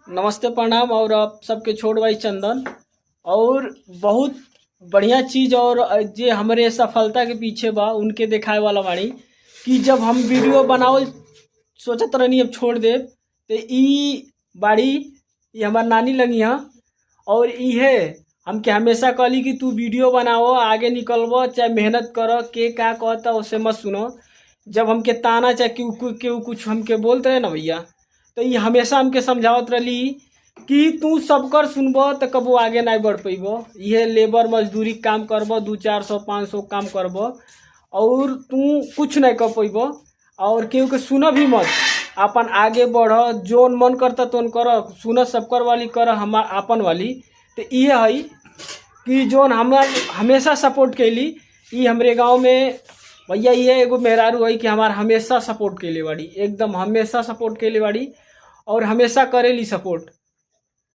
नमस्ते प्रणाम। और आप सबके छोट भाई चंदन। और बहुत बढ़िया चीज़ और जे हमरे सफलता के पीछे बा उनके दिखाए वाला बाड़ी कि जब हम वीडियो बनावल सोचत रहनी अब छोड़ दे तो ई बाड़ी ये हमार नानी लगी हाँ। और इहे हमके हमेशा कहली कि तू वीडियो बनाओ आगे निकलबो चाहे मेहनत करो के का कहता उसे मत सुनो। जब हमके ताना चाहे केहू कुछ हमके बोलते रहे ना भैया तो ये हमेशा हमके समझावत रही कि तू सबकर सुनबो तो कबो आगे नहीं बढ़ पैबो। ये लेबर मजदूरी काम करबो 200-400-500 काम करबो और तू कुछ नहीं कर पैबो। और केहू के सुनो भी मत, अपन आगे बढ़, जोन मन करता तोन कर, सुन सबकर वाली कर हमार अपन वाली। तो ये है कि जोन हमार हमेशा सपोर्ट कैली ये हमरे गांव में भैया ये एगो मेहरारू है कि हमार हमेशा सपोर्ट कैले बाड़ी, एकदम हमेशा सपोर्ट कैले बाड़ी और हमेशा करेली सपोर्ट।